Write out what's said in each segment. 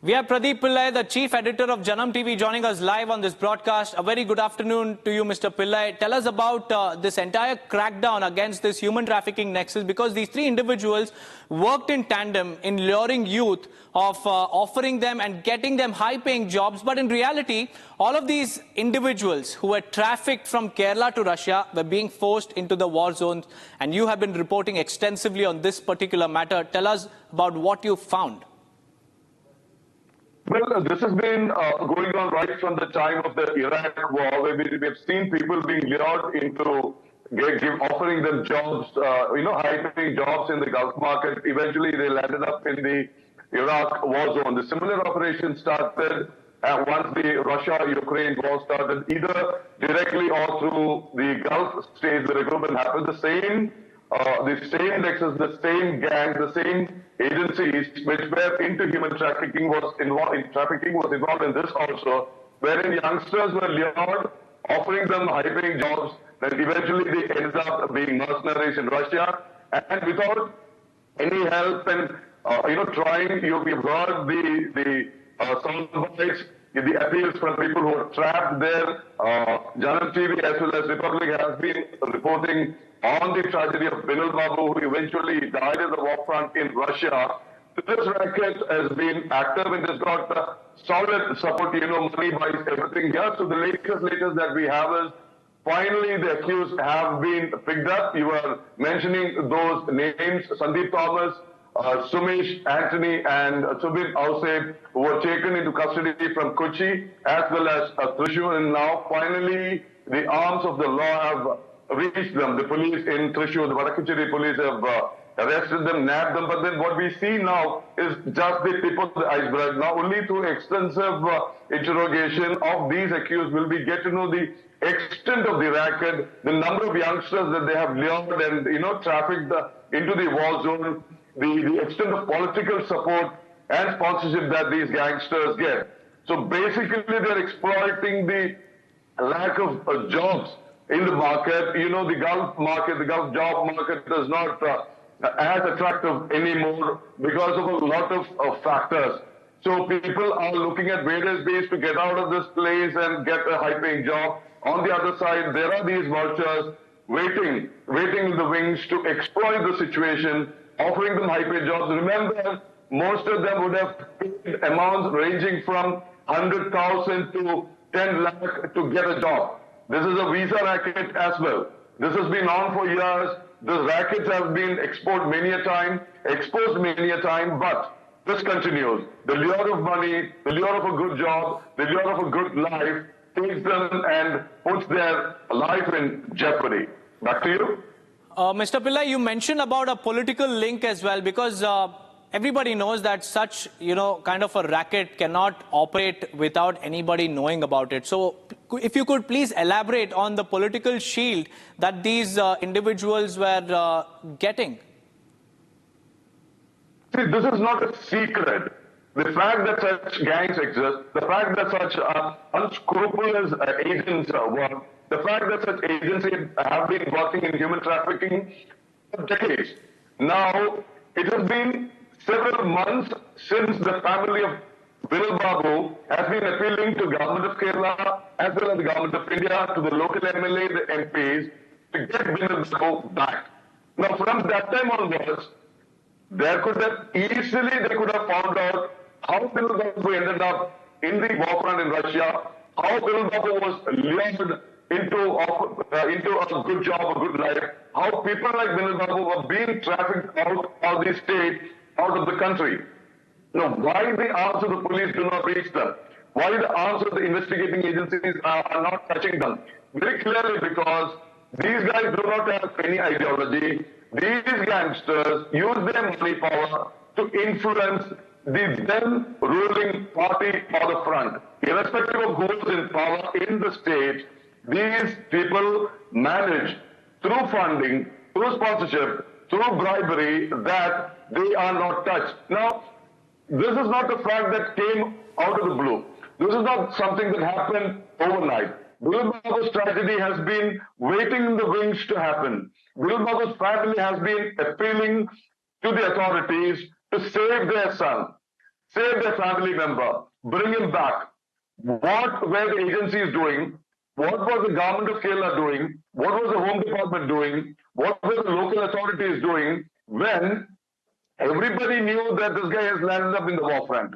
We have Pradeep Pillai, the chief editor of Janam TV, joining us live on this broadcast. A very good afternoon to you, Mr. Pillai. Tell us about this entire crackdown against this human trafficking nexus, because these three individuals worked in tandem in luring youth of offering them and getting them high-paying jobs. But in reality, all of these individuals who were trafficked from Kerala to Russia were being forced into the war zones. And you have been reporting extensively on this particular matter. Tell us about what you found. Well, this has been going on right from the time of the Iraq war, where we have seen people being lured into offering them jobs, high-paying jobs in the Gulf market. Eventually, they landed up in the Iraq war zone. The similar operation started once the Russia-Ukraine war started, either directly or through the Gulf states. The recruitment happened. The same nexus, the same gang, the same agencies which were into human trafficking was involved in this also, wherein youngsters were lured, offering them high-paying jobs, then eventually they ended up being mercenaries in Russia, and without any help and we've heard the sound bites, the appeals from people who are trapped there. Janam TV as well as Republic has been reporting on the tragedy of Binil Babu, who eventually died at the war front in Russia. This racket has been active and has got solid support, money buys everything here. So the latest that we have is finally the accused have been picked up. You were mentioning those names, Sandeep Thomas, Sumesh, Anthony and Subin Auseb, who were taken into custody from Kochi as well as Thrissur, and now finally the arms of the law have reached them. The police in Thrissur, the Vadakkacheri police have arrested them, nabbed them, but then what we see now is just the tip of the iceberg. Now only through extensive interrogation of these accused will we get to know the extent of the racket, the number of youngsters that they have lured and trafficked into the war zone, the extent of political support and sponsorship that these gangsters get. So basically they're exploiting the lack of jobs in the market. The Gulf market, the Gulf job market is not as attractive anymore because of a lot of factors. So people are looking at various ways to get out of this place and get a high-paying job. On the other side, there are these vultures waiting in the wings to exploit the situation, offering them high-paid jobs. Remember, most of them would have paid amounts ranging from 100,000 to 10 lakh to get a job. This is a visa racket as well. This has been on for years. The rackets have been exposed many a time, but this continues. The lure of money, the lure of a good job, the lure of a good life takes them and puts their life in jeopardy. Back to you. Mr. Pillai, you mentioned about a political link as well, because everybody knows that such, kind of a racket cannot operate without anybody knowing about it. So if you could please elaborate on the political shield that these individuals were getting. See, this is not a secret. The fact that such gangs exist, the fact that such unscrupulous agents work, the fact that such agencies have been working in human trafficking for decades. Now, it has been several months since the family of Binil Babu has been appealing to government of Kerala as well as the government of India, to the local MLA, the MPs, to get Binil Babu back. Now, from that time onwards, they could have found out how Binil Babu ended up in the war front in Russia, how Binil Babu was lured into a good job, a good life, how people like Binil Babu were being trafficked out of the state, out of the country. Now, why the arms of the police do not reach them? Why the arms of the investigating agencies are not touching them? Very clearly because these guys do not have any ideology. These gangsters use their money power to influence the then ruling party or the front. Irrespective of who is in power in the state, these people manage through funding, through sponsorship, through bribery, that they are not touched. Now, this is not a fact that came out of the blue. This is not something that happened overnight. Binil Babu's tragedy has been waiting in the wings to happen. Binil Babu's family has been appealing to the authorities to save their son. save their family member, bring him back. What were the agencies doing? What was the government of Kerala doing? What was the Home Department doing? What were the local authorities doing when everybody knew that this guy has landed up in the war front?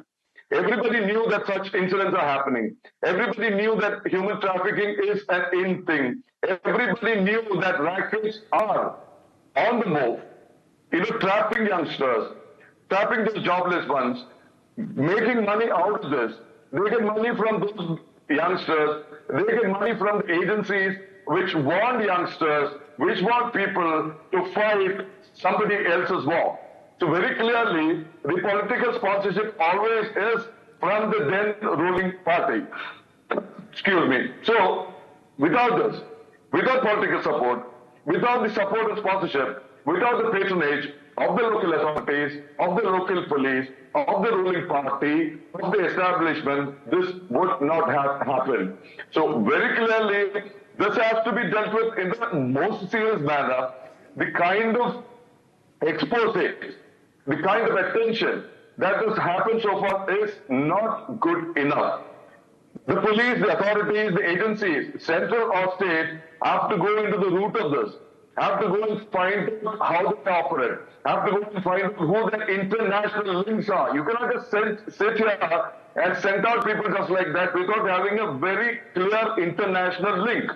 Everybody knew that such incidents are happening. Everybody knew that human trafficking is an in thing. Everybody knew that rackets are on the move, trapping youngsters, trapping those jobless ones, making money out of this. They get money from those youngsters. They get money from the agencies which want youngsters, which want people to fight somebody else's war. So very clearly, the political sponsorship always is from the then ruling party. Excuse me. So, without this, without political support, without the support and sponsorship, without the patronage of the local authorities, of the local police, of the ruling party, of the establishment, this would not have happened. So, very clearly, this has to be dealt with in the most serious manner. The kind of expose, the kind of attention that has happened so far is not good enough. The police, the authorities, the agencies, central or state, have to go into the root of this, have to go and find how they operate, have to go and find who the international links are. You cannot just sit here and send out people just like that without having a very clear international link.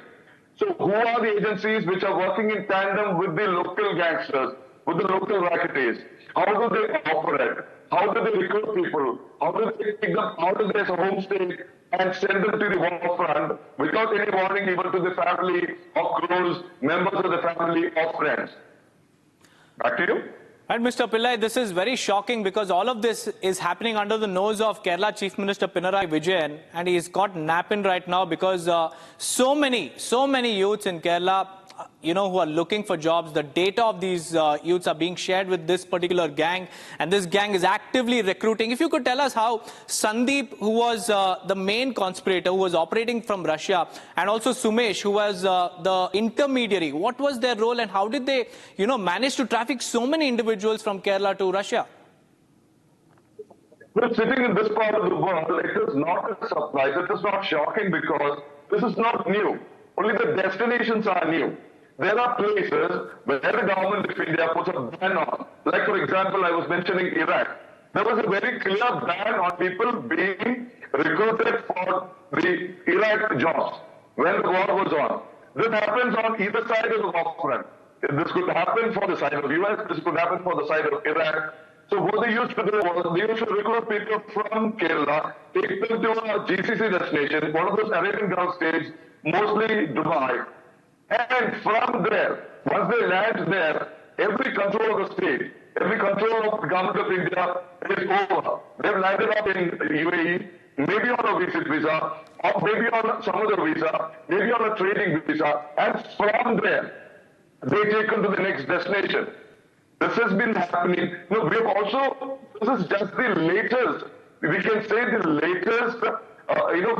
So who are the agencies which are working in tandem with the local gangsters, with the local racketeers? How do they operate? How do they recruit people? How do they take them out of their home state and send them to the war front without any warning even to the family of close members of the family or friends? Back to you. And Mr. Pillai, this is very shocking because all of this is happening under the nose of Kerala Chief Minister Pinarayi Vijayan, and he's got napping right now because so many youths in Kerala, who are looking for jobs. The data of these youths are being shared with this particular gang, and this gang is actively recruiting. If you could tell us how Sandeep, who was the main conspirator, who was operating from Russia, and also Sumesh, who was the intermediary, what was their role and how did they, manage to traffic so many individuals from Kerala to Russia? Well, sitting in this part of the world, it is not a surprise. It is not shocking because this is not new. Only the destinations are new. There are places where the government of India puts a ban on. Like, for example, I was mentioning Iraq. There was a very clear ban on people being recruited for the Iraq jobs when the war was on. This happens on either side of the war front. This could happen for the side of US, this could happen for the side of Iraq. So what they used to do was they used to recruit people from Kerala, take them to a GCC destination, one of those Arabian Gulf states, mostly Dubai. And from there, once they land there, every control of the state, every control of the government of India is over. They've landed up in UAE, maybe on a visit visa, or maybe on some other visa, maybe on a trading visa, and from there, they take them to the next destination. This has been happening. No, we have also, this is just the latest, we can say the latest,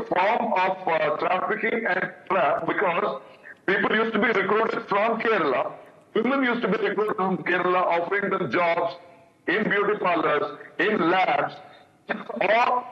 form of trafficking and trap, because people used to be recruited from Kerala. Women used to be recruited from Kerala, offering them jobs in beauty parlors, in labs, or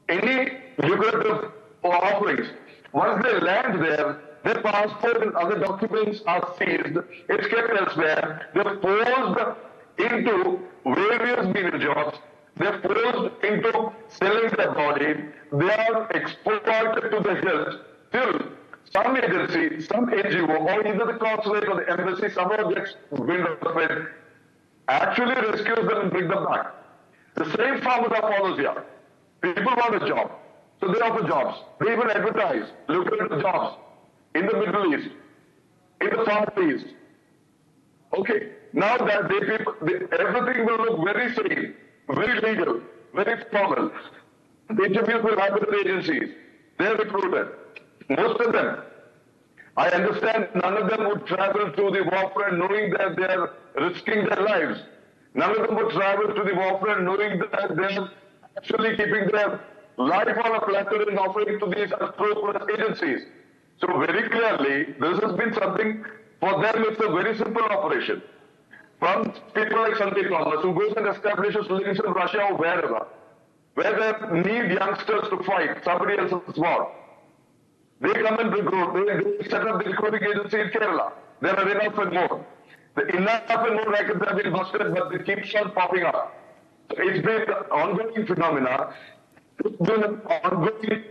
any lucrative offerings. Once they land there, their passport and other documents are seized. It's kept elsewhere. They're forced into various menial jobs. They're forced into selling their body. They are exploited to the hilt till some agency, some NGO, or either the consulate or the embassy, somehow gets wind of it, actually rescues them and brings them back. The same formula follows here. People want a job, so they offer jobs. They even advertise lucrative jobs in the Middle East, in the Far East. Okay, now that everything will look very safe, very legal, very formal. The interviews will happen with agencies. They're recruited. Most of them, I understand none of them would travel to the war front knowing that they are risking their lives. None of them would travel to the war front knowing that they are actually keeping their life on a platter and offering to these unscrupulous agencies. So very clearly, this has been something, for them it's a very simple operation. From people like Sandeep Thomas, who goes and establishes links in Russia or wherever, where they need youngsters to fight somebody else's war. They come and recruit, they set up the recruiting agency in Kerala. There are enough and more. The enough and more records have been busted, but they keep on popping up. So it's been an ongoing phenomena. It's been an ongoing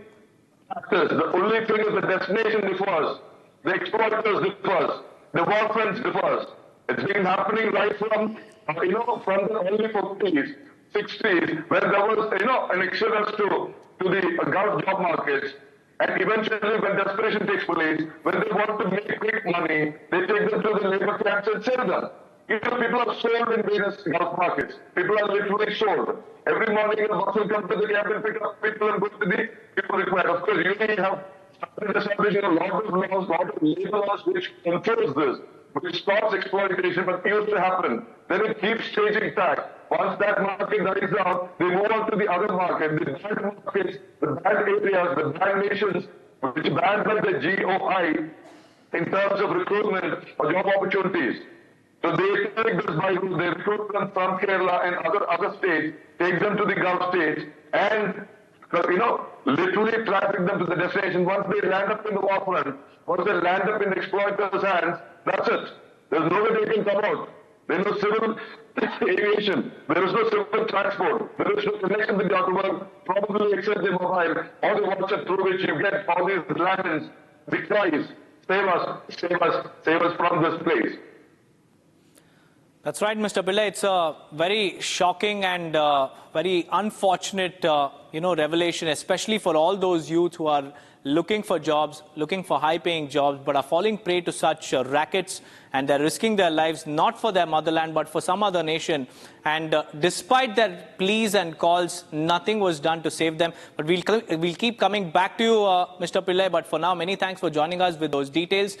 practice. The only thing is the destination differs. The exploiters differs. The war friends differs. It's been happening right from, from the early 40s, 60s, where there was, an exodus to the Gulf job markets. And eventually, when desperation takes place, when they want to make quick money, they take them to the labor camps and sell them. People are sold in various Gulf markets. People are literally sold. Every morning, a bus will come to the camp and pick up people and go to the people required. Of course, you may have started establishing a lot of laws, a lot of labor laws which enforce this, which stops exploitation, but it used to happen. Then it keeps changing tack. Once that market dies out, they move on to the other market, the bad markets, the bad areas, the bad nations, which are banned by the GOI in terms of recruitment or job opportunities. So they take this by who they recruit them from Kerala and other states, take them to the Gulf states, and literally traffic them to the destination. Once they land up in the warfront, once they land up in the exploiters' hands, that's it. There's no way they can come out. There is no civil aviation. There is no civil transport. There is no connection with the autowork, probably except the mobile or the WhatsApp through which you get all these lanterns, the cries, save us, save us, save us from this place. That's right, Mr. Pillai. It's a very shocking and very unfortunate, revelation, especially for all those youth who are looking for jobs, looking for high-paying jobs, but are falling prey to such rackets, and they're risking their lives not for their motherland, but for some other nation. And despite their pleas and calls, nothing was done to save them. But we'll keep coming back to you, Mr. Pillai. But for now, many thanks for joining us with those details.